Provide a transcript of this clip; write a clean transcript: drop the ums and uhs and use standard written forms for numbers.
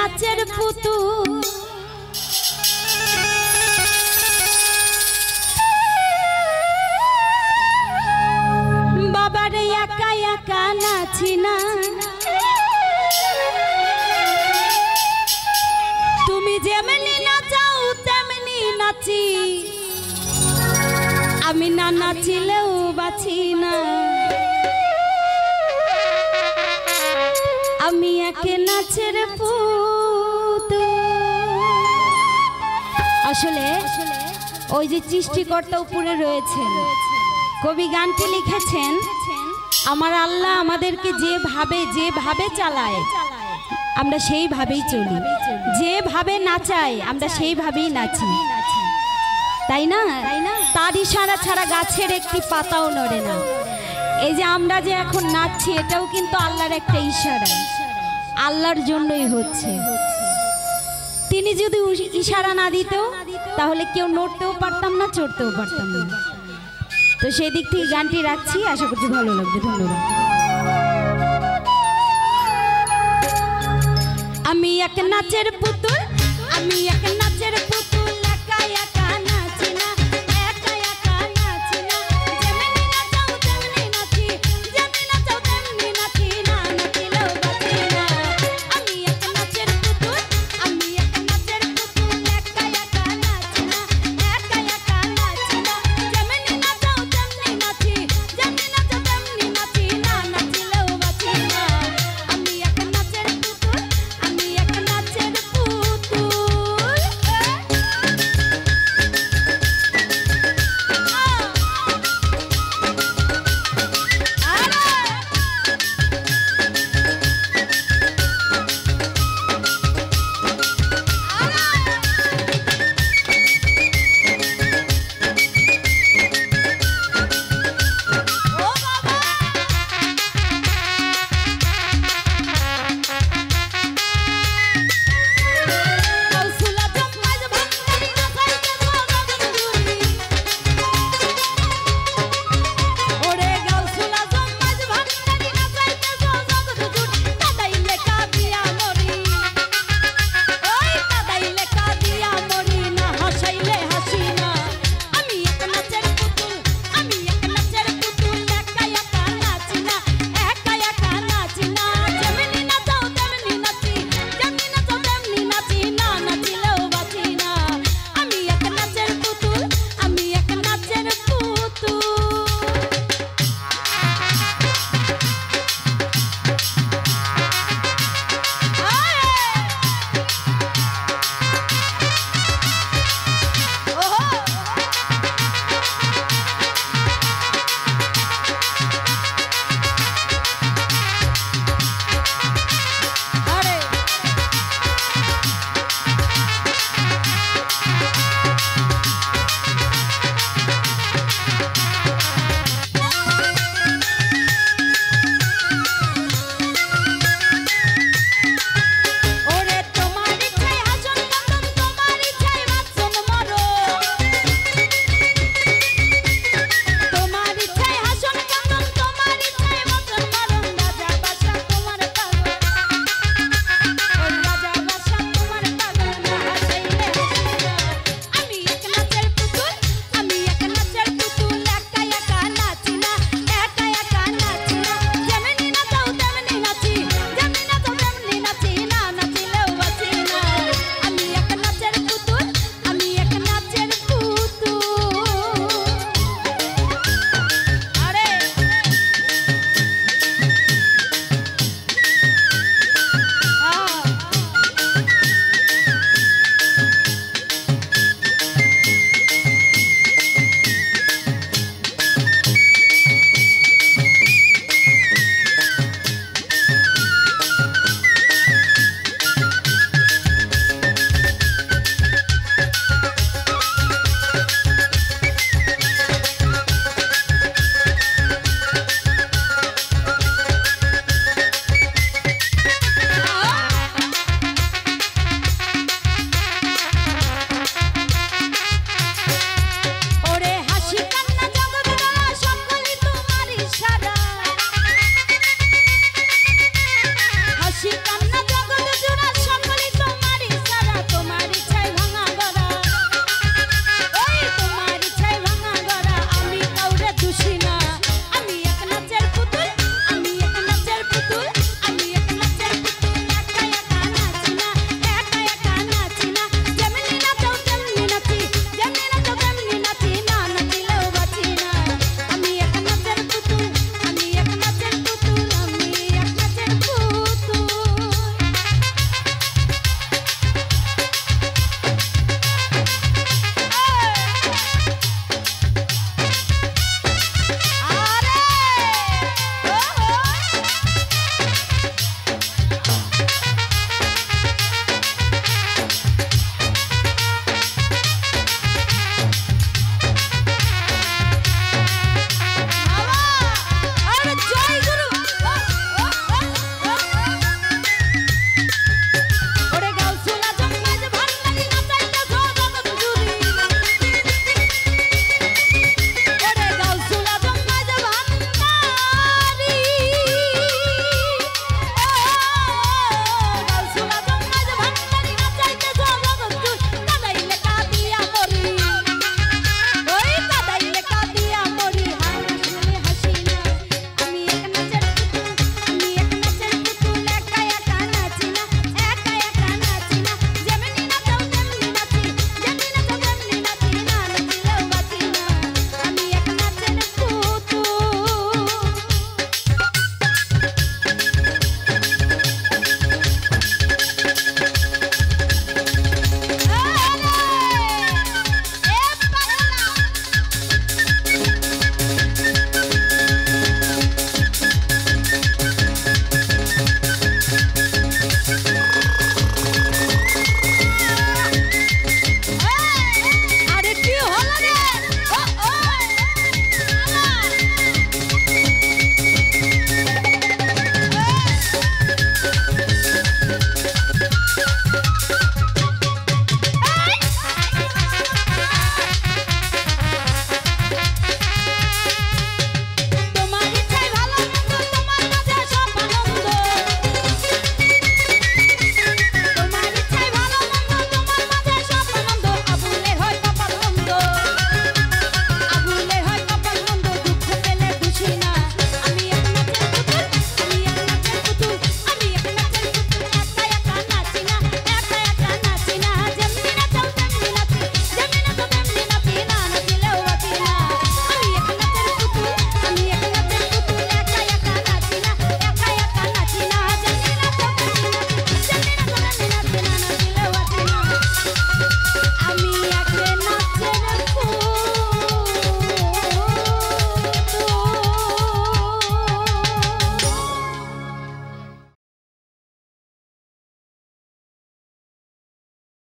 নাচের পুতুল বাবারে একা একা নাচি না তুমি যেমনি নাচাও তেমনি নাচি আমি না নাচিলেও বাঁচি না আমি একে নাচের পুতুল। আসলে ওই যে সৃষ্টিকর্তা উপরে রয়েছেন কবি গানটি লিখেছেন আমার আল্লাহ আমাদেরকে যেভাবে চালায় আমরা সেইভাবেই চলি যেভাবে নাচাই আমরা সেইভাবেই নাচি তাই না তার ইশারা ছাড়া গাছের একটি পাতাও নড়ে না এই যে আমরা যে এখন নাচছি এটাও কিন্তু আল্লাহর একটা ইশারা আল্লাহর জন্যই হচ্ছে তিনি যদি ইশারা না দিতেও তাহলে কেউ নড়তেও পারতাম না চড়তেও পারতাম না তো সেই দিক থেকে গানটি রাখছি আশা করছি ভালো লাগবে ধন্যবাদ আমি এক নাচের পুতুল আমি এক